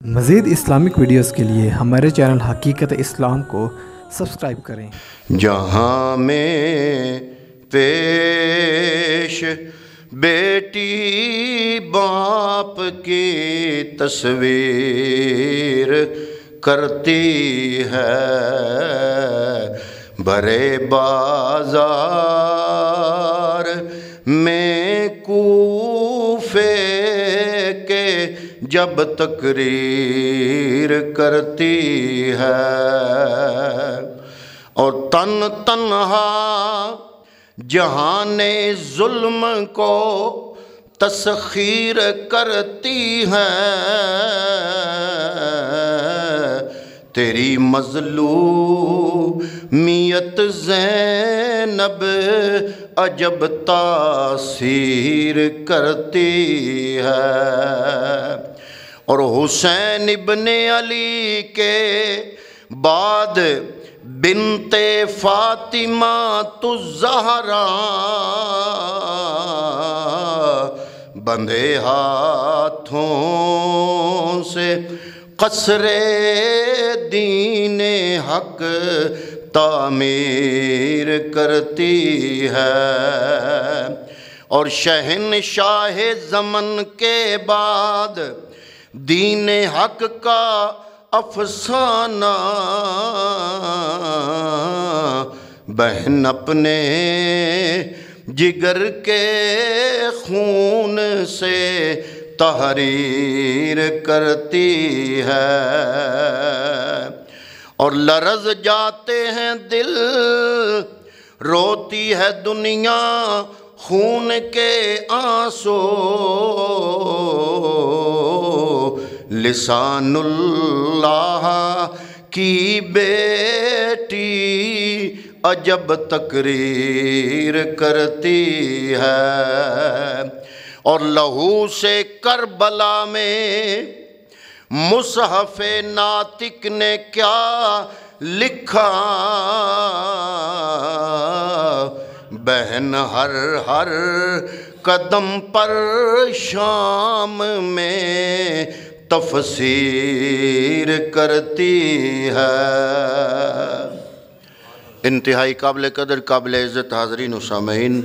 مزید Islamic videos کے لیے ہمارے چینل حقیقت اسلام کو سبسکرائب کریں۔ جہاں میں پیش بیٹی باپ کی تصویر کرتی ہے، بھرے بازار میں کوفے کے جب تقریر کرتی ہے، اور تن تنہا جہان ظلم کو تسخیر کرتی ہے، تیری مظلومیت زینب عجب تاثیر کرتی ہے، اور حسین ابن علی کے بعد بنت فاطمہ الزہرا بندھے ہاتھوں سے قصر دین حق تعمیر کرتی ہے، اور شہنشاہ زمن کے بعد دین حق کا افسانہ بہن اپنے جگر کے خون سے تحریر کرتی ہے، اور لرز جاتے ہیں دل روتی ہے دنیا خون کے آنسو، لسان اللہ کی بیٹی عجب تقریر کرتی ہے، اور لہو سے کربلا میں مصحف ناطق نے کیا لکھا، بہن ہر ہر قدم پر شام میں تفسیر کرتی ہے۔ انتہائی قابل قدر قابل عزت حاضرین و سامعین،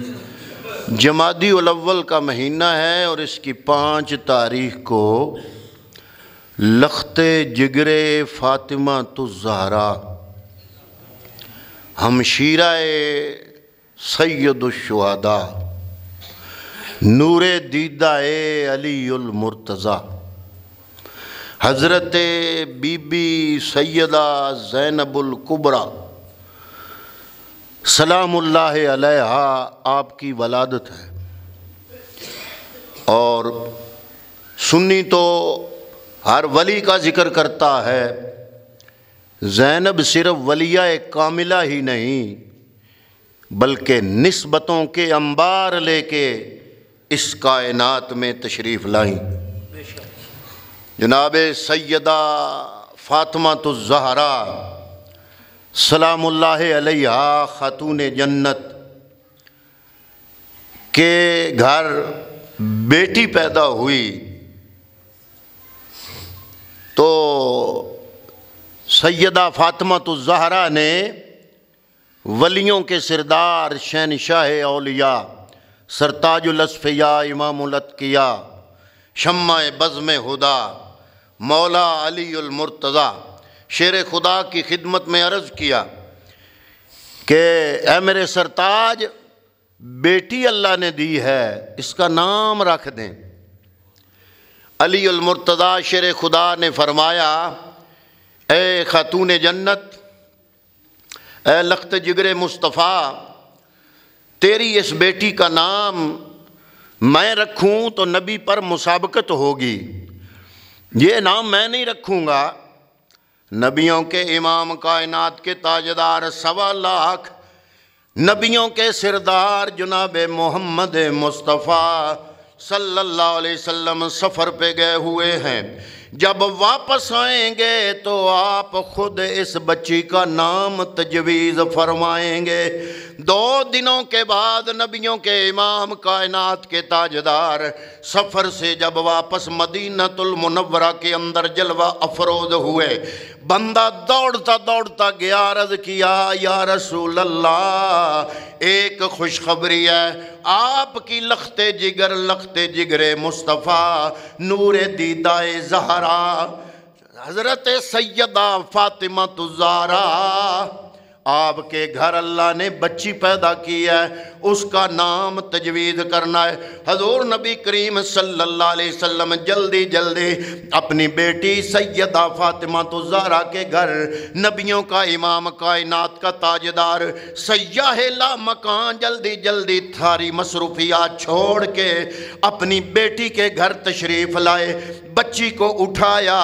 جمادی الاول کا مہینہ ہے، اور اس کی 5 تاریخ کو لخت جگر فاطمہ الزہرا ہمشیرہ سید الشہداء نور دیدہ علی المرتضی حضرت بی بی سیدہ زینب الکبریٰ سلام اللہ علیہا آپ کی ولادت ہے، اور سنی تو ہر ولی کا ذکر کرتا ہے، زینب صرف ولیہ کاملہ ہی نہیں بلکہ نسبتوں کے انبار لے کے اس کائنات میں تشریف لائیں۔ جناب سیدہ فاطمہ الزہرا سلام اللہ علیہا خاتون جنت کے گھر بیٹی پیدا ہوئی تو سیدہ فاطمہ الزہرا نے ولیوں کے سردار شہنشاہ اولیاء سرتاج الاصفیاء امام الاتقیاء شمع بزم ہدا مولا علی المرتضی شیر خدا کی خدمت میں عرض کیا کہ اے میرے سرتاج، بیٹی اللہ نے دی ہے، اس کا نام رکھ دیں۔ علی المرتضی شیر خدا نے فرمایا، اے خاتون جنت، اے لخت جگر مصطفیٰ، تیری اس بیٹی کا نام میں رکھوں تو نبی پر مسابقت ہوگی، یہ نام میں نہیں رکھوں گا۔ نبیوں کے امام کائنات کے تاجدار 1.25 لاکھ نبیوں کے سردار جناب محمد مصطفیٰ صلی اللہ علیہ وسلم سفر پہ گئے ہوئے ہیں، جب واپس آئیں گے تو آپ خود اس بچی کا نام تجویز فرمائیں گے۔ 2 دنوں کے بعد نبیوں کے امام کائنات کے تاجدار سفر سے جب واپس مدینہ المنورہ کے اندر جلوہ افروز ہوئے، بندہ دوڑتا دوڑتا گیا، عرض کیا یا رسول اللہ ایک خوشخبری ہے، آپ کی لخت جگر مصطفیٰ نور دیدہ زہرا حضرت سیدہ فاطمہ الزہرا، آپ کے گھر اللہ نے بچی پیدا کی ہے، اس کا نام تجوید کرنا ہے۔ حضور نبی کریم صلی اللہ علیہ وسلم جلدی جلدی اپنی بیٹی سیدہ فاطمہ الزہرا کے گھر، نبیوں کا امام کائنات کا تاجدار سیاح لا مکان، جلدی جلدی ساری مصروفیات چھوڑ کے اپنی بیٹی کے گھر تشریف لائے، بچی کو اٹھایا۔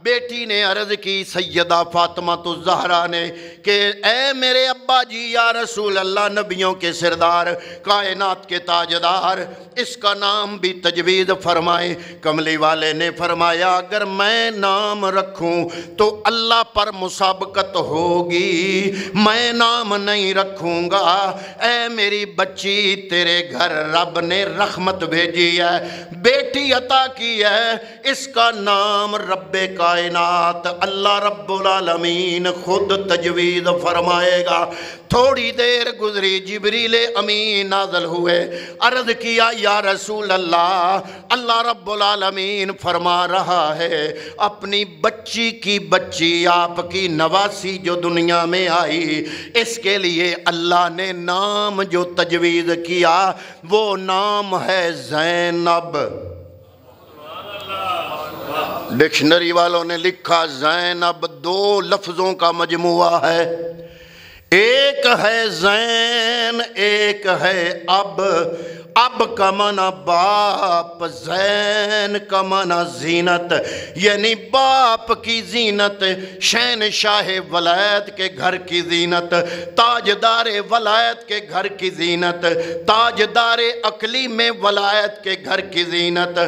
بیٹی نے عرض کی سیدہ فاطمہ الزہرا نے کہ اے میرے ابا جی یا رسول اللہ، نبیوں کے سردار کائنات کے تاجدار، اس کا نام بھی تجوید فرمائیں۔ کملی والے نے فرمایا اگر میں نام رکھوں تو اللہ پر مسابقت ہوگی، میں نام نہیں رکھوں گا۔ اے میری بچی، تیرے گھر رب نے رحمت بھیجی ہے، بیٹی عطا کی ہے، اس کا نام رب کائنات اللہ رب العالمین خود تجوید فرمائے گا۔ تھوڑی دیر گزری، جبریل امین نازل ہوئے، عرض کیا یا رسول اللہ، اللہ رب العالمین فرما رہا ہے اپنی بچی کی بچی، آپ کی نواسی جو دنیا میں آئی، اس کے لیے اللہ نے نام جو تجوید کیا وہ نام ہے زینب۔ ڈکشنری والوں نے لکھا زینب 2 لفظوں کا مجموعہ ہے، ایک ہے زین، ایک ہے اب کا معنی باپ، زین کا معنی زینت، یعنی باپ کی زینت، شہنشاہ ولایت کے گھر کی زینت، تاجدار ولایت کے گھر کی زینت، تاجدار اقلیم میں ولایت کے گھر کی زینت،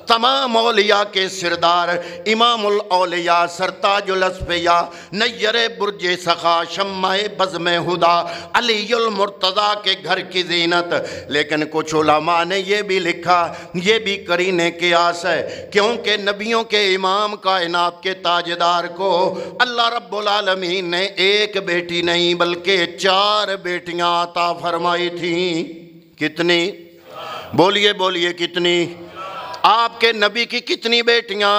تمام اولیاء کے سردار، امام الاولیاء، سرتاج الاصفیاء، نیر برج سخا، شمع بزم ہدا، علی المرتضیٰ کے گھر کی زینت۔ لیکن کچھ علماء نے یہ بھی لکھا، یہ بھی قرینِ قیاس ہے، کیونکہ نبیوں کے امام کائنات کے تاجدار کو اللہ رب العالمین نے ایک بیٹی نہیں بلکہ 4 بیٹیاں عطا فرمائی تھیں۔ کتنی؟ بولیے بولیے کتنی؟ آپ کے نبی کی کتنی بیٹیاں؟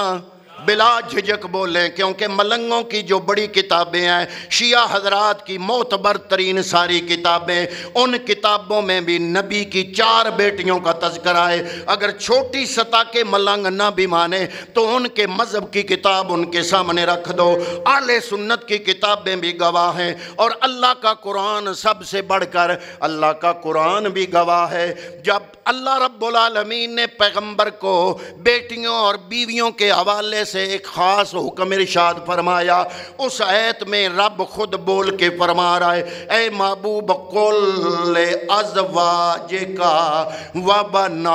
بلا جھجک بولیں، کیونکہ ملنگوں کی جو بڑی کتابیں ہیں، شیعہ حضرات کی معتبر ترین ساری کتابیں، ان کتابوں میں بھی نبی کی 4 بیٹیوں کا تذکرہ ہے۔ اگر چھوٹی سطح کے ملنگ نہ بھی مانے تو ان کے مذہب کی کتاب ان کے سامنے رکھ دو، اہل سنت کی کتابیں بھی گواہ ہیں، اور اللہ کا قرآن سب سے بڑھ کر اللہ کا قرآن بھی گواہ ہے۔ جب اللہ رب العالمین نے پیغمبر کو بیٹیوں اور بیویوں کے حوالے سے ایک خاص حکم ارشاد فرمایا، اس آیت میں رب خود بول کے فرما رہا ہے، اے محبوب قل ازواجکا و بناتکا،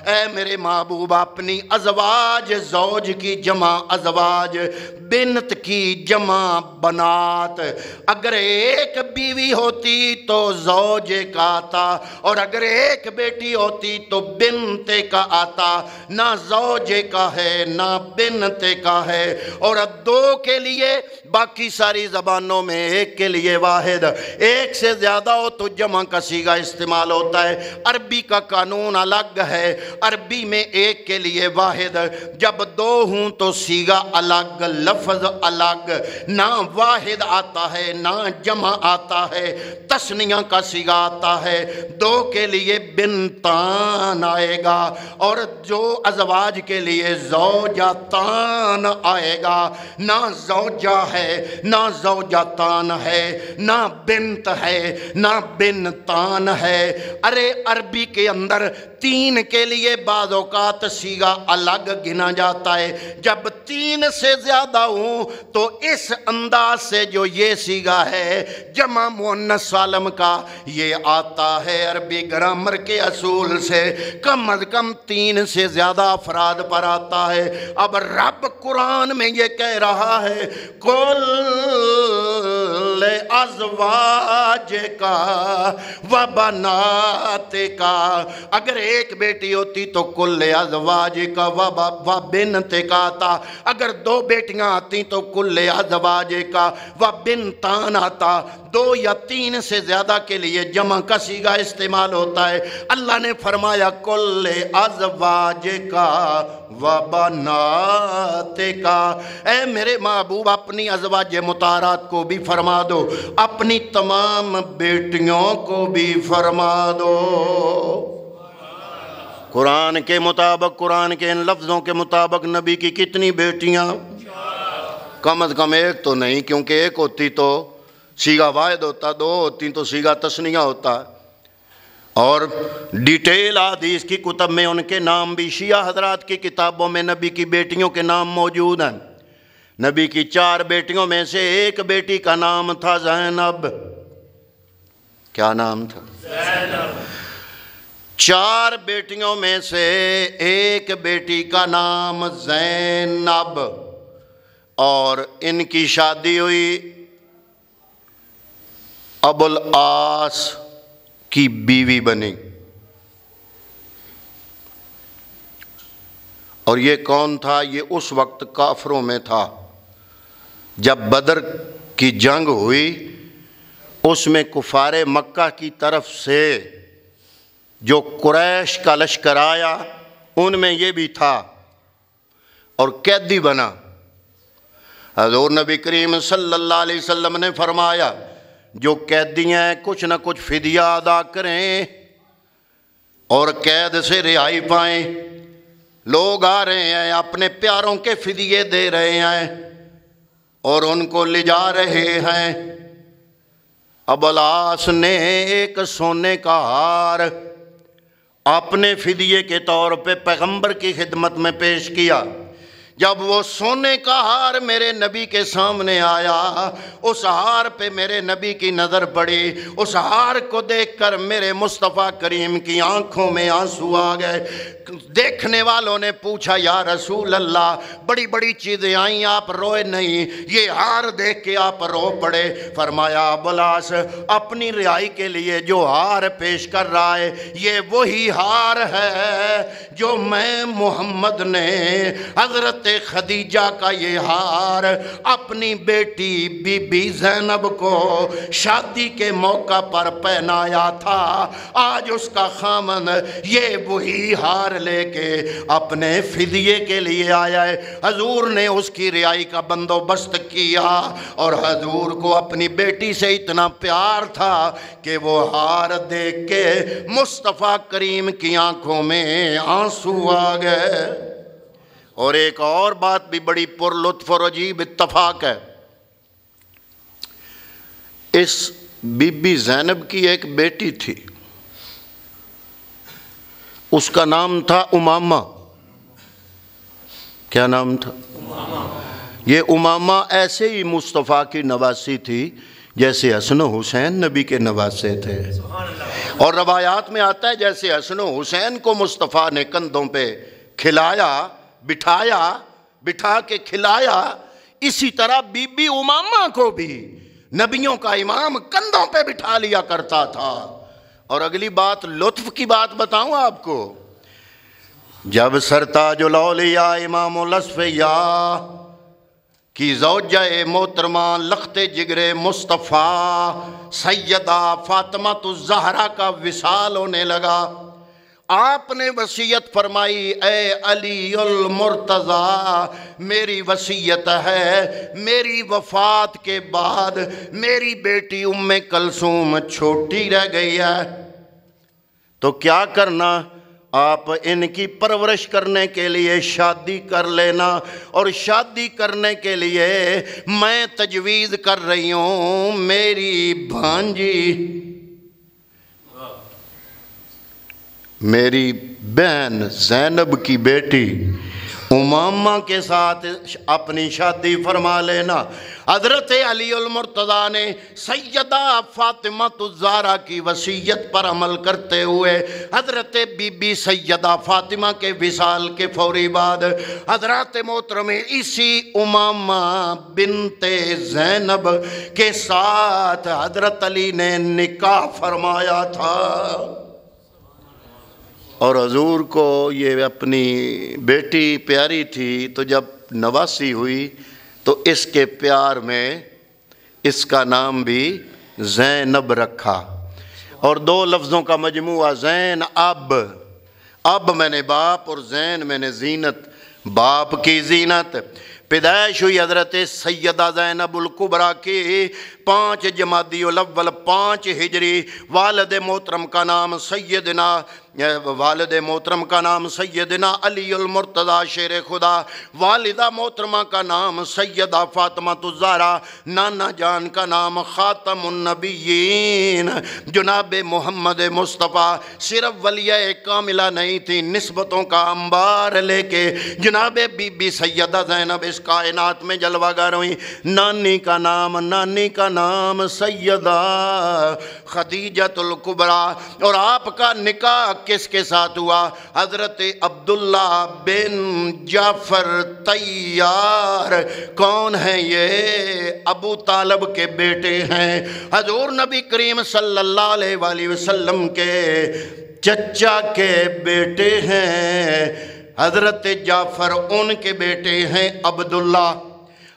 اے میرے محبوب اپنی ازواج، زوج کی جمع ازواج، بنت کی جمع بنات، اگر ایک بیوی ہوتی تو زوج کا آتا، اور اگر ایک بیٹی ہوتی تو بنت کا آتا، نہ زوج کا ہے نہ بنت کا ہے، اور 2 کے لیے، باقی ساری زبانوں میں ایک کے لیے واحد، ایک سے زیادہ ہو تو جمع کا صیغہ استعمال ہوتا ہے۔ عربی کا قانون الگ ہے، عربی میں ایک کے لیے واحد، جب 2 ہوں تو صیغہ الگ، لفظ الگ، نہ واحد آتا ہے نہ جمع آتا ہے، تثنیہ کا صیغہ آتا ہے، 2 کے لیے بنتان آئے گا، اور جو ازواج کے لیے زوجاتان آئے گا، نہ زوجہ ہے نہ زوجاتان ہے، نہ بنت ہے نہ بنتان ہے۔ ارے عربی کے اندر 3 کے لیے بعض اوقات صیغہ الگ گنا جاتا ہے، جب 3 سے زیادہ ہوں تو اس انداز سے جو یہ صیغہ ہے جمع مؤنث سالم کا، یہ آتا ہے عربی گرامر کے اصول سے کم از کم 3 سے زیادہ افراد پر آتا ہے۔ اب رب قرآن میں یہ کہہ رہا ہے قل کل ازواج کا و بنات کا، اگر ایک بیٹی ہوتی تو کل ازواج کا و بنت کا آتا، اگر دو بیٹیاں آتی تو کل ازواج کا و بنتان آتا، دو یا تین سے زیادہ کے لیے جمع کا صیغہ استعمال ہوتا ہے۔ اللہ نے فرمایا کل ازواج کا و بنات کا، اے میرے محبوب اپنی ازواج مطہرات کو بھی فرما دو، اپنی تمام بیٹیوں کو بھی فرما دو۔ قرآن کے مطابق، قرآن کے ان لفظوں کے مطابق نبی کی کتنی بیٹیاں؟ کم از کم ایک تو نہیں، کیونکہ ایک ہوتی تو صیغہ واحد ہوتا، دو ہوتی تو صیغہ تثنیہ ہوتا، اور ڈیٹیل حدیث کی کتب میں ان کے نام بھی، شیعہ حضرات کی کتابوں میں نبی کی بیٹیوں کے نام موجود ہیں۔ نبی کی 4 بیٹیوں میں سے ایک بیٹی کا نام تھا زینب۔ کیا نام تھا؟ زینب۔ 4 بیٹیوں میں سے ایک بیٹی کا نام زینب، اور ان کی شادی ہوئی ابو العاص کی بیوی بنی۔ اور یہ کون تھا؟ یہ اس وقت کافروں میں تھا، جب بدر کی جنگ ہوئی اس میں کفار مکہ کی طرف سے جو قریش کا لشکر آیا ان میں یہ بھی تھا، اور قیدی بنا۔ حضور نبی کریم صلی اللہ علیہ وسلم نے فرمایا جو قیدی ہیں کچھ نہ کچھ فدیہ ادا کریں اور قید سے رہائی پائیں۔ لوگ آ رہے ہیں اپنے پیاروں کے فدیے دے رہے ہیں اور ان کو لے جا رہے ہیں۔ ابو العاص نے ایک سونے کا ہار اپنے فدیے کے طور پہ پیغمبر کی خدمت میں پیش کیا۔ جب وہ سونے کا ہار میرے نبی کے سامنے آیا، اس ہار پہ میرے نبی کی نظر پڑی، اس ہار کو دیکھ کر میرے مصطفیٰ کریم کی آنکھوں میں آنسو آ گئے۔ دیکھنے والوں نے پوچھا یا رسول اللہ، بڑی بڑی چیزیں آئیں آپ روئے نہیں، یہ ہار دیکھ کے آپ رو پڑے۔ فرمایا ابو العاص اپنی رہائی کے لیے جو ہار پیش کر رہا ہے یہ وہی ہار ہے جو میں محمد نے حضرت خدیجہ کا یہ ہار اپنی بیٹی بی بی زینب کو شادی کے موقع پر پہنایا تھا۔ آج اس کا خامن یہ وہی ہار لے کے اپنے فدیے کے لیے آیا ہے۔ حضور نے اس کی رہائی کا بندوبست کیا، اور حضور کو اپنی بیٹی سے اتنا پیار تھا کہ وہ ہار دیکھ کے مصطفیٰ کریم کی آنکھوں میں آنسو آ گئے۔ اور ایک اور بات بھی بڑی پر لطف اور عجیب اتفاق ہے، اس بی بی زینب کی ایک بیٹی تھی، اس کا نام تھا امامہ۔ کیا نام تھا؟ یہ امامہ ایسے ہی مصطفیٰ کی نواسی تھی جیسے حسن و حسین نبی کے نواسے تھے، اور روایات میں آتا ہے جیسے حسن و حسین کو مصطفیٰ نے کندھوں پہ کھلایا، بٹھا کے کھلایا، اسی طرح بی بی امامہ کو بھی نبیوں کا امام کندھوں پہ بٹھا لیا کرتا تھا۔ اور اگلی بات لطف کی بات بتاؤں آپ کو، جب سرتاج الاولیاء امام الاصفیاء کی زوجہ محترمہ لخت جگر مصطفیٰ سیدہ فاطمہ الزہرا کا وصال ہونے لگا، آپ نے وصیت فرمائی اے علی المرتضیٰ، میری وصیت ہے میری وفات کے بعد میری بیٹی ام کلثوم چھوٹی رہ گئی ہے، تو کیا کرنا؟ آپ ان کی پرورش کرنے کے لیے شادی کر لینا، اور شادی کرنے کے لیے میں تجویز کر رہی ہوں میری بھانجی، میری بہن زینب کی بیٹی امامہ کے ساتھ اپنی شادی فرما لینا۔ حضرت علی المرتضیٰ نے سیدہ فاطمہ الزہرا کی وصیت پر عمل کرتے ہوئے حضرت بی بی سیدہ فاطمہ کے وصال کے فوری بعد حضرات محترم اسی امامہ بنت زینب کے ساتھ حضرت علی نے نکاح فرمایا تھا۔ اور حضور کو یہ اپنی بیٹی پیاری تھی، تو جب نواسی ہوئی تو اس کے پیار میں اس کا نام بھی زینب رکھا، اور دو لفظوں کا مجموعہ زین اب میں نے باپ، اور زین میں نے زینت، باپ کی زینت۔ پیدائش ہوئی حضرت سیدہ زینب الکبریٰ کی 5 جمادی الاول 5 ہجری۔ والد محترم کا نام سیدنا علی المرتضیٰ شیر خدا، والدہ محترمہ کا نام سیدہ فاطمہ الزہرا، نانا جان کا نام خاتم النبیین جناب محمد مصطفیٰ۔ صرف ولیہ کاملہ نہیں تھی، نسبتوں کا انبار لے کے جناب بی بی سیدہ زینب اس کائنات میں جلوہ گر ہوئی۔ نانی کا نام سیدہ خدیجہ الکبریٰ، اور آپ کا نکاح کس کے ساتھ ہوا؟ حضرت عبداللہ بن جعفر طیار۔ کون ہیں یہ؟ ابو طالب کے بیٹے ہیں، حضور نبی کریم صلی اللہ علیہ وآلہ وسلم کے چچا کے بیٹے ہیں۔ حضرت جعفر ان کے بیٹے ہیں عبداللہ۔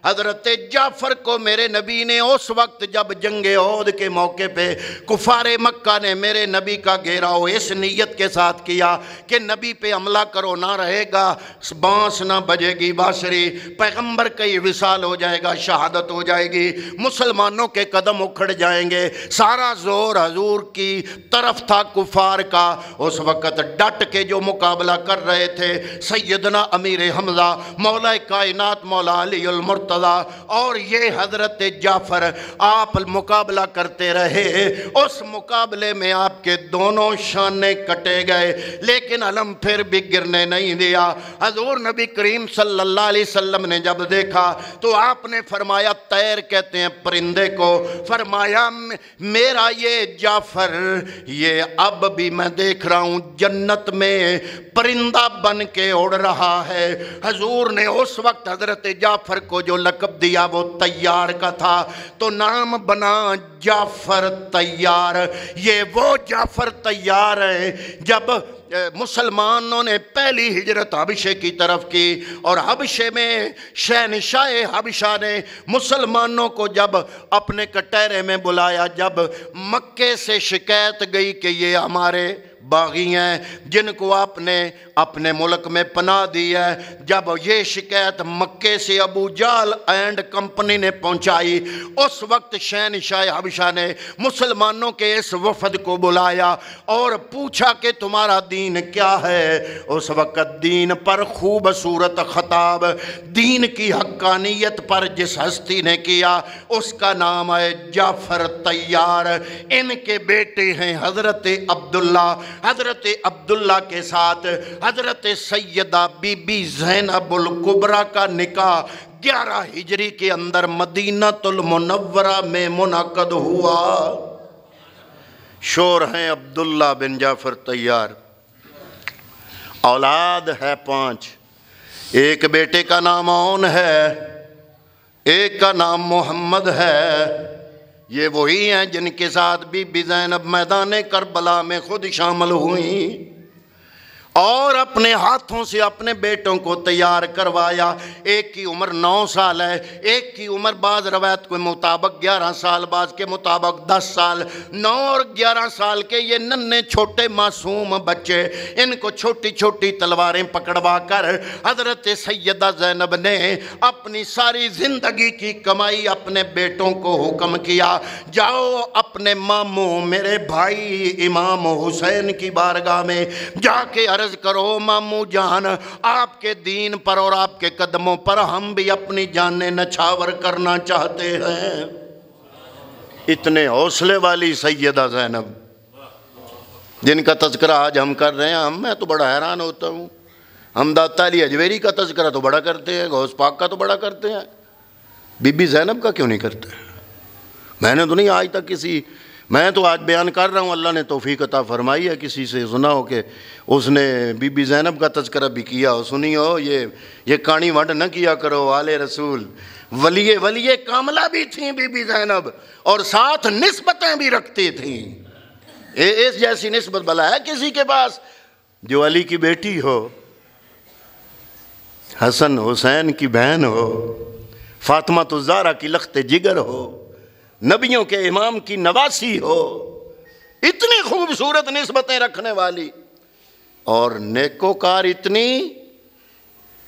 حضرت جعفر کو میرے نبی نے اس وقت جب جنگ احد کے موقع پہ کفار مکہ نے میرے نبی کا گھیراؤ اس نیت کے ساتھ کیا کہ نبی پہ حملہ کرو، نہ رہے گا بانس نہ بجے گی بانسری، پیغمبر کا یہ وصال ہو جائے گا، شہادت ہو جائے گی، مسلمانوں کے قدم اکھڑ جائیں گے۔ سارا زور حضور کی طرف تھا کفار کا۔ اس وقت ڈٹ کے جو مقابلہ کر رہے تھے سیدنا امیر حمزہ، مولا کائنات مولا علی المرتضیٰ، اور یہ حضرت جعفر، آپ مقابلہ کرتے رہے۔ اس مقابلے میں آپ کے دونوں شانے کٹے گئے، لیکن علم پھر بھی گرنے نہیں دیا۔ حضور نبی کریم صلی اللہ علیہ وسلم نے جب دیکھا تو آپ نے فرمایا، طیر کہتے ہیں پرندے کو، فرمایا میرا یہ جعفر یہ اب بھی میں دیکھ رہا ہوں جنت میں پرندہ بن کے اڑ رہا ہے۔ حضور نے اس وقت حضرت جعفر کو جو لقب دیا وہ طیار کا تھا، تو نام بنا جعفر طیار۔ یہ وہ جعفر طیار ہے جب مسلمانوں نے پہلی ہجرت حبشے کی طرف کی، اور حبشے میں شہنشاہ حبشہ نے مسلمانوں کو جب اپنے کٹہرے میں بلایا، جب مکے سے شکایت گئی کہ یہ ہمارے باغی ہیں جن کو آپ نے اپنے ملک میں پناہ دی ہے، جب یہ شکایت مکے سے ابو جہل اینڈ کمپنی نے پہنچائی، اس وقت شہنشاہ حبشہ نے مسلمانوں کے اس وفد کو بلایا اور پوچھا کہ تمہارا دین کیا ہے۔ اس وقت دین پر خوبصورت خطاب دین کی حقانیت پر جس ہستی نے کیا اس کا نام ہے جعفر طیار۔ ان کے بیٹے ہیں حضرت عبداللہ۔ حضرت عبداللہ کے ساتھ حضرت سیدہ بی بی زینب الکبریٰ کا نکاح 11 ہجری کے اندر مدینہ المنورہ میں منعقد ہوا۔ شور ہیں عبداللہ بن جعفر طیار، اولاد ہے 5، ایک بیٹے کا نام عون ہے، ایک کا نام محمد ہے۔ یہ وہی ہیں جن کے ساتھ بی بی زینب میدان کربلا میں خود شامل ہوئیں اور اپنے ہاتھوں سے اپنے بیٹوں کو تیار کروایا۔ ایک کی عمر 9 سال ہے، ایک کی عمر بعض روایت کے مطابق 11 سال، بعض کے مطابق 10 سال۔ 9 اور 11 سال کے یہ ننھے چھوٹے معصوم بچے، ان کو چھوٹی چھوٹی تلواریں پکڑوا کر حضرت سیدہ زینب نے اپنی ساری زندگی کی کمائی اپنے بیٹوں کو حکم کیا، جاؤ اپنے ماموں میرے بھائی امام حسین کی بارگاہ میں جا کے عرض کرو، ماموں جان آپ کے دین پر اور آپ کے قدموں پر ہم بھی اپنی جانیں نچھاور کرنا چاہتے ہیں۔ اتنے حوصلے والی سیدہ زینب جن کا تذکرہ آج ہم کر رہے ہیں، میں تو بڑا حیران ہوتا ہوں ہم داتا علی اجویری کا تذکرہ تو بڑا کرتے ہیں، غوث پاک کا تو بڑا کرتے ہیں، بی بی زینب کا کیوں نہیں کرتے؟ میں نے تو نہیں آج تک میں تو آج بیان کر رہا ہوں، اللہ نے توفیق عطا فرمائی ہے، کسی سے سنا ہو کہ اس نے بی بی زینب کا تذکرہ بھی کیا ہو، سنی ہو یہ کہانی ونڈ نہ کیا کرو، آل رسول ولی کاملہ بھی تھیں بی بی زینب، اور ساتھ نسبتیں بھی رکھتی تھیں۔ اس جیسی نسبت بلا ہے کسی کے پاس جو علی کی بیٹی ہو، حسن حسین کی بہن ہو، فاطمہ الزہرا کی لخت جگر ہو، نبیوں کے امام کی نواسی ہو، اتنی خوبصورت نسبتیں رکھنے والی، اور نیکوکار اتنی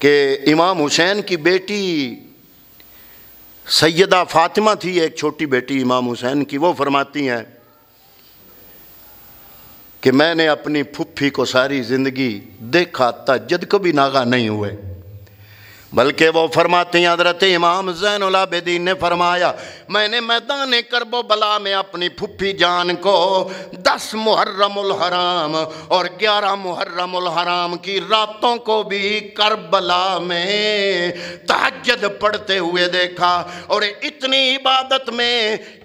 کہ امام حسین کی بیٹی سیدہ فاطمہ تھی، ایک چھوٹی بیٹی امام حسین کی، وہ فرماتی ہیں کہ میں نے اپنی پھپھی کو ساری زندگی دیکھا تجد کبھی ناغا نہیں ہوئے، بلکہ وہ فرماتے ہیں حضرت امام زین العابدین نے فرمایا میں نے میدان کرب و بلا میں اپنی پھپھی جان کو 10 محرم الحرام اور 11 محرم الحرام کی راتوں کو بھی کربلا میں تہجد پڑھتے ہوئے دیکھا، اور اتنی عبادت میں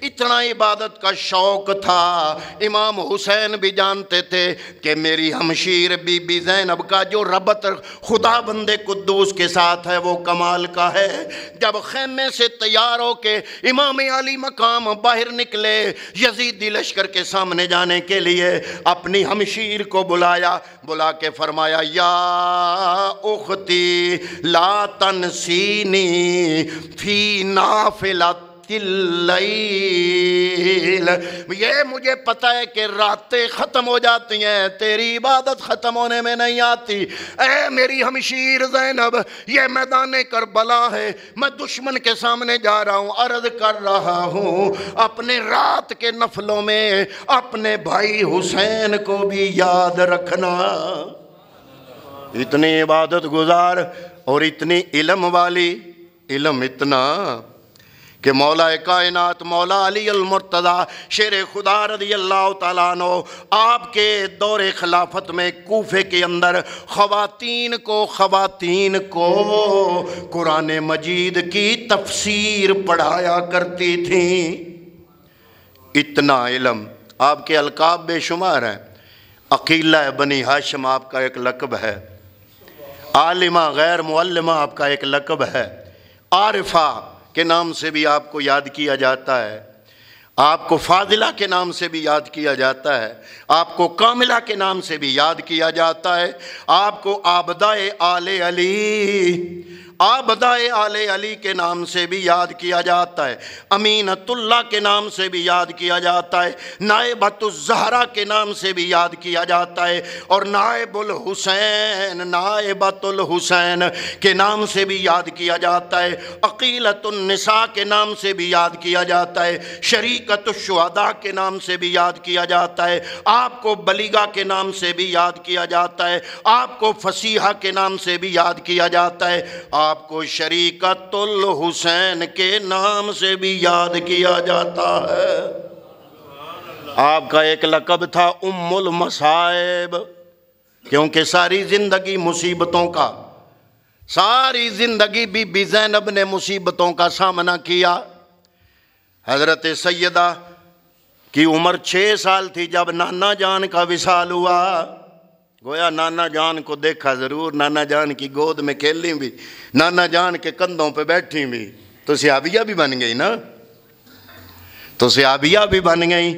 اتنا عبادت کا شوق تھا، امام حسین بھی جانتے تھے کہ میری ہمشیر بی بی زینب کا جو ربط خدا بند قدوس کے ساتھ ہے وہ کمال کا ہے۔ جب خیمے سے تیار ہو کے امام علی مقام باہر نکلے یزیدی لشکر کے سامنے جانے کے لیے، اپنی ہمشیر کو بلا کے فرمایا یا اختی لا تنسینی فی نافلۃ اللیل، یہ مجھے پتہ ہے کہ راتیں ختم ہو جاتی ہیں، تیری عبادت ختم ہونے میں نہیں آتی، اے میری ہمشیر زینب یہ میدان کربلا ہے، میں دشمن کے سامنے جا رہا ہوں، عرض کر رہا ہوں اپنے رات کے نفلوں میں اپنے بھائی حسین کو بھی یاد رکھنا۔ اتنی عبادت گزار اور اتنی علم والی، علم اتنا کہ مولا کائنات مولا علی المرتضیٰ شیر خدا رضی اللہ تعالیٰ عنہ آپ کے دور خلافت میں کوفے کے اندر خواتین کو قرآن مجید کی تفسیر پڑھایا کرتی تھیں۔ اتنا علم، آپ کے القاب بے شمار ہیں، عقیلہ بنی ہاشم آپ کا ایک لقب ہے، عالمہ غیر معلمہ آپ کا ایک لقب ہے، عارفہ کے نام سے بھی آپ کو یاد کیا جاتا ہے، آپ کو فاضلہ کے نام سے بھی یاد کیا جاتا ہے، آپ کو کاملہ کے نام سے بھی یاد کیا جاتا ہے، آپ کو عابدۂ آل علی کے نام سے بھی یاد کیا جاتا ہے، امینۃ اللہ کے نام سے بھی یاد کیا جاتا ہے، نائبۃ الزہرا کے نام سے بھی یاد کیا جاتا ہے، اور نائبۃ الحسین کے نام سے بھی یاد کیا جاتا ہے، عقیلۃ النساء کے نام سے بھی یاد کیا جاتا ہے، شریکۃ الشہداء کے نام سے بھی یاد کیا جاتا ہے، آپ کو بلیغہ کے نام سے بھی یاد کیا جاتا ہے، آپ کو فصیحہ کے نام سے بھی یاد کیا جاتا ہے، آپ کو شریکۃ الحسین کے نام سے بھی یاد کیا جاتا ہے۔ آپ کا ایک لقب تھا ام المصائب، کیونکہ ساری زندگی مصیبتوں کا، ساری زندگی بی بی زینب نے مصیبتوں کا سامنا کیا۔ حضرت سیدہ کی عمر 6 سال تھی جب نانا جان کا وصال ہوا، گویا نانا جان کو دیکھا ضرور، نانا جان کی گود میں کھیلی بھی، نانا جان کے کندھوں پہ بیٹھی بھی، تو صحابیہ بھی بن گئی نا، تو صحابیہ بھی بن گئی۔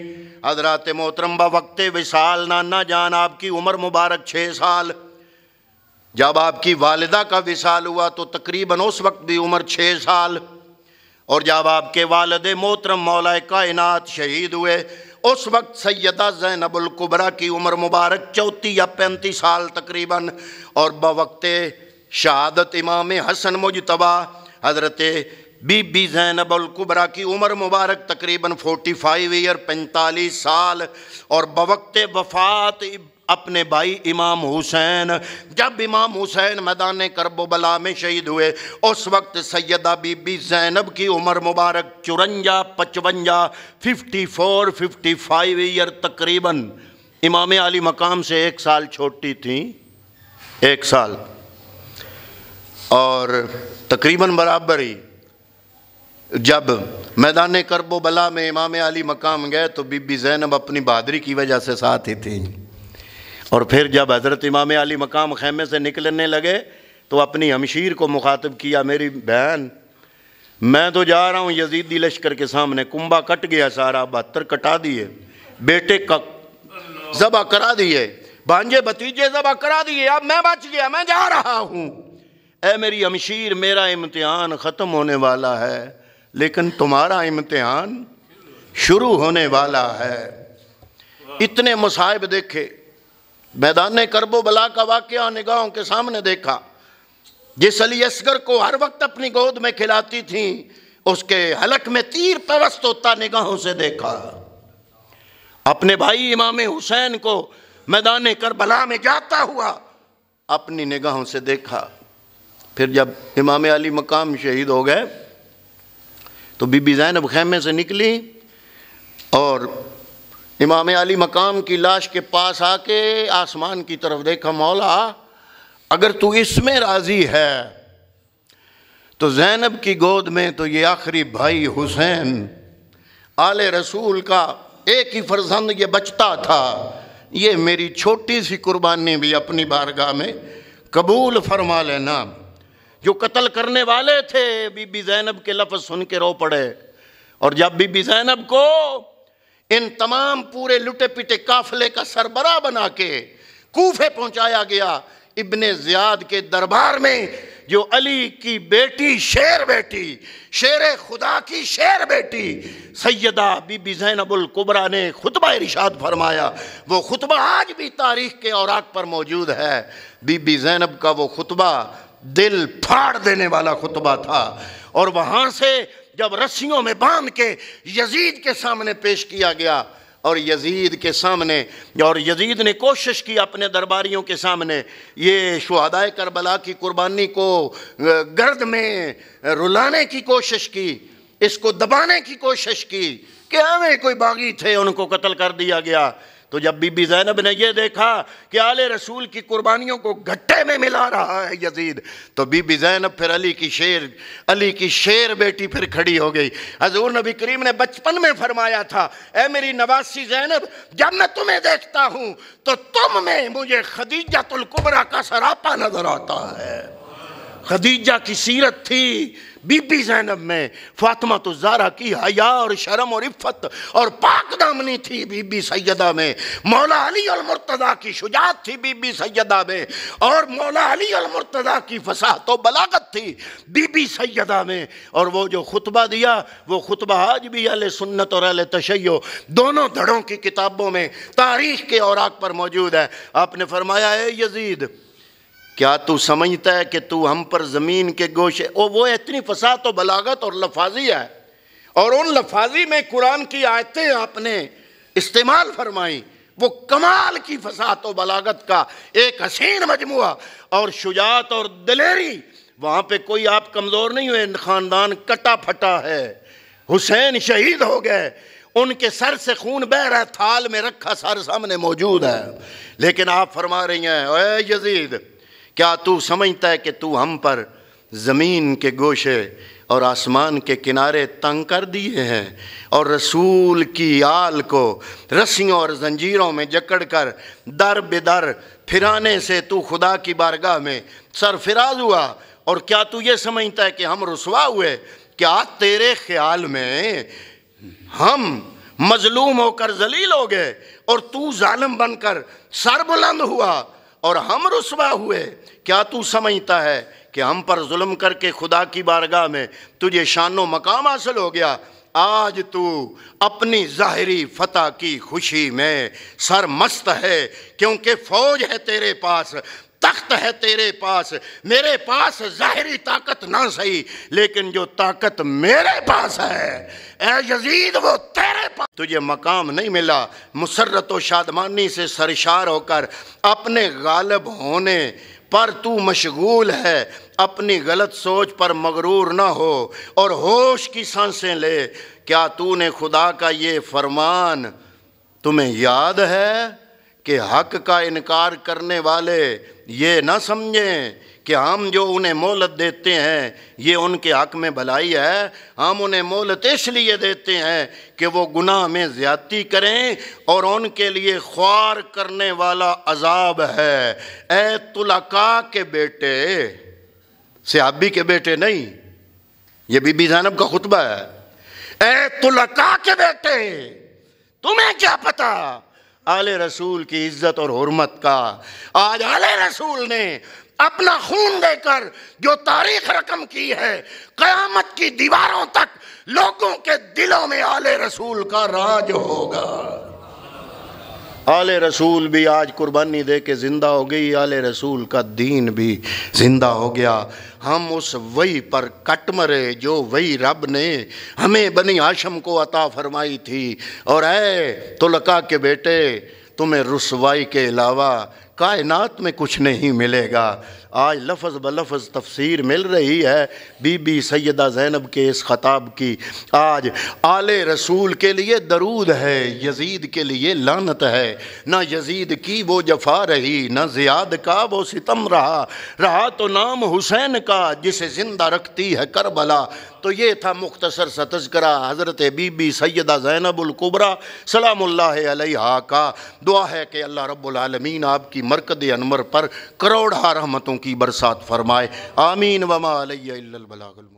حضرات محترم بوقت وصال نانا جان آپ کی عمر مبارک 6 سال، جب آپ کی والدہ کا وصال ہوا تو تقریباً اس وقت بھی عمر 6 سال، اور جب آپ کے والد محترم مولا کائنات شہید ہوئے اس وقت سیدہ زینب الکبریٰ کی عمر مبارک 34 یا 35 سال تقریباً، اور بوقت شہادت امام حسن مجتبیٰ حضرت بی بی زینب الکبریٰ کی عمر مبارک تقریباً 45 ایئر 45 سال، اور بوقت وفات اپنے بھائی امام حسین، جب امام حسین میدان کرب و بلا میں شہید ہوئے اس وقت سیدہ بی بی زینب کی عمر مبارک 54 55 55 ایئر تقریباً امام علی مقام سے 1 سال چھوٹی تھیں، 1 سال۔ اور تقریباً برابر ہی جب میدان کرب و بلا میں امام علی مقام گئے تو بی بی زینب اپنی بہادری کی وجہ سے ساتھ ہی تھیں، اور پھر جب حضرت امام علی مقام خیمے سے نکلنے لگے تو اپنی ہمشیر کو مخاطب کیا، میری بہن میں تو جا رہا ہوں یزیدی لشکر کے سامنے، کنبا کٹ گیا سارا، 72 کٹا دیے، بیٹے کا ذبح کرا دیے، بھانجے بھتیجے ذبح کرا دیے، اب میں بچ گیا، میں جا رہا ہوں، اے میری ہمشیر میرا امتحان ختم ہونے والا ہے لیکن تمہارا امتحان شروع ہونے والا ہے۔ اتنے مصائب دیکھے، میدان کرب و بلا کا واقعہ نگاہوں کے سامنے دیکھا، جس علی اصغر کو ہر وقت اپنی گود میں کھلاتی تھیں اس کے حلق میں تیر پیوست ہوتا نگاہوں سے دیکھا، اپنے بھائی امام حسین کو میدان کربلا میں جاتا ہوا اپنی نگاہوں سے دیکھا۔ پھر جب امام علی مقام شہید ہو گئے تو بی بی زینب خیمے سے نکلی اور امام علی مقام کی لاش کے پاس آ کے آسمان کی طرف دیکھا، مولا اگر تو اس میں راضی ہے تو زینب کی گود میں تو یہ آخری بھائی حسین آل رسول کا ایک ہی فرزند یہ بچتا تھا، یہ میری چھوٹی سی قربانی بھی اپنی بارگاہ میں قبول فرما لینا۔ جو قتل کرنے والے تھے بی بی زینب کے لفظ سن کے رو پڑے، اور جب بی بی زینب کو ان تمام پورے لٹے پٹے قافلے کا سربراہ بنا کے کوفے پہنچایا گیا، ابن زیاد کے دربار میں جو علی کی بیٹی، شیر بیٹی، شیر خدا کی شیر بیٹی سیدہ بی بی زینب الکبریٰ نے خطبہ ارشاد فرمایا، وہ خطبہ آج بھی تاریخ کے اوراق پر موجود ہے۔ بی بی زینب کا وہ خطبہ دل پھاڑ دینے والا خطبہ تھا، اور وہاں سے جب رسیوں میں باندھ کے یزید کے سامنے پیش کیا گیا، اور یزید کے سامنے، اور یزید نے کوشش کی اپنے درباریوں کے سامنے یہ شہدائے کربلا کی قربانی کو گرد میں رلانے کی کوشش کی، اس کو دبانے کی کوشش کی کہ ہمیں کوئی باغی تھے ان کو قتل کر دیا گیا۔ تو جب بی بی زینب نے یہ دیکھا کہ آل رسول کی قربانیوں کو گھٹے میں ملا رہا ہے یزید، تو بی بی زینب پھر علی کی شیر بیٹی پھر کھڑی ہو گئی۔ حضور نبی کریم نے بچپن میں فرمایا تھا، اے میری نواسی زینب جب میں تمہیں دیکھتا ہوں تو تم میں مجھے خدیجہ الکبریٰ کا سراپا نظر آتا ہے۔ خدیجہ کی سیرت تھی بی بی زینب میں، فاطمہ الزہرا کی حیا اور شرم اور عفت اور پاک دامنی تھی بی بی سیدہ میں، مولا علی المرتضیٰ کی شجاعت تھی بی بی سیدہ میں، اور مولا علی المرتضیٰ کی فصاحت و بلاغت تھی بی بی سیدہ میں۔ اور وہ جو خطبہ دیا وہ خطبہ آج بھی اہل سنت اور اہل تشیع دونوں دھڑوں کی کتابوں میں تاریخ کے اوراق پر موجود ہے۔ آپ نے فرمایا، اے یزید کیا تو سمجھتا ہے کہ تو ہم پر زمین کے گوشے، وہ اتنی فصاحت و بلاغت اور لفاظی ہے، اور ان لفاظی میں قرآن کی آیتیں آپ نے استعمال فرمائیں، وہ کمال کی فصاحت و بلاغت کا ایک حسین مجموعہ، اور شجاعت اور دلیری، وہاں پہ کوئی آپ کمزور نہیں ہوئے، خاندان کٹا پھٹا ہے، حسین شہید ہو گئے، ان کے سر سے خون بہہ رہا ہے، تھال میں رکھا سر سامنے موجود ہے، لیکن آپ فرما رہی ہیں، اے یزید کیا تو سمجھتا ہے کہ تو ہم پر زمین کے گوشے اور آسمان کے کنارے تنگ کر دیے ہیں، اور رسول کی آل کو رسیوں اور زنجیروں میں جکڑ کر در بدر پھرانے سے تو خدا کی بارگاہ میں سرفراز ہوا، اور کیا تو یہ سمجھتا ہے کہ ہم رسوا ہوئے؟ کیا تیرے خیال میں ہم مظلوم ہو کر ذلیل ہو گئے اور تو ظالم بن کر سر بلند ہوا اور ہم رسوا ہوئے؟ کیا تو سمجھتا ہے کہ ہم پر ظلم کر کے خدا کی بارگاہ میں تجھے شان و مقام حاصل ہو گیا؟ آج تو اپنی ظاہری فتح کی خوشی میں سرمست ہے، کیونکہ فوج ہے تیرے پاس، تخت ہے تیرے پاس، میرے پاس ظاہری طاقت نہ صحیح لیکن جو طاقت میرے پاس ہے اے یزید وہ تیرے پاس۔ تجھے مقام نہیں ملا، مسرت و شادمانی سے سرشار ہو کر اپنے غالب ہونے پر تو مشغول ہے، اپنی غلط سوچ پر مغرور نہ ہو اور ہوش کی سانسیں لے۔ کیا تو نے خدا کا یہ فرمان تمہیں یاد ہے کہ حق کا انکار کرنے والے یہ نہ سمجھیں کہ ہم جو انہیں مہلت دیتے ہیں یہ ان کے حق میں بھلائی ہے، ہم انہیں مہلت اس لیے دیتے ہیں کہ وہ گناہ میں زیادتی کریں اور ان کے لیے خوار کرنے والا عذاب ہے۔ اے طلقاء کے بیٹے، صحابی کے بیٹے نہیں، یہ بی بی زینب کا خطبہ ہے۔ اے طلقاء کے بیٹے، تمہیں کیا پتا آل رسول کی عزت اور حرمت کا؟ آج آل رسول نے اپنا خون دے کر جو تاریخ رقم کی ہے، قیامت کی دیواروں تک لوگوں کے دلوں میں آل رسول کا راج ہوگا۔ آل رسول بھی آج قربانی دے کے زندہ ہو گئی، آل رسول کا دین بھی زندہ ہو گیا۔ ہم اس وحی پر کٹ مرے جو وحی رب نے ہمیں بنی ہاشم کو عطا فرمائی تھی۔ اور اے طلقاء کے بیٹے، تمہیں رسوائی کے علاوہ کائنات میں کچھ نہیں ملے گا۔ آج لفظ بلفظ تفسیر مل رہی ہے بی بی سیدہ زینب کے اس خطاب کی۔ آج آل رسول کے لیے درود ہے، یزید کے لیے لعنت ہے۔ نہ یزید کی وہ جفا رہی، نہ زیاد کا وہ ستم رہا تو نام حسین کا جسے زندہ رکھتی ہے کربلا۔ تو یہ تھا مختصر سا تذکرہ حضرت بی بی سیدہ زینب الکبریٰ سلام اللہ علیہا کا۔ دعا ہے کہ اللہ رب العالمین آپ کی مرکد انور پر کروڑہ رحمتوں کی برسات فرمائے، آمین۔ وما علی الا البلاغ المبین۔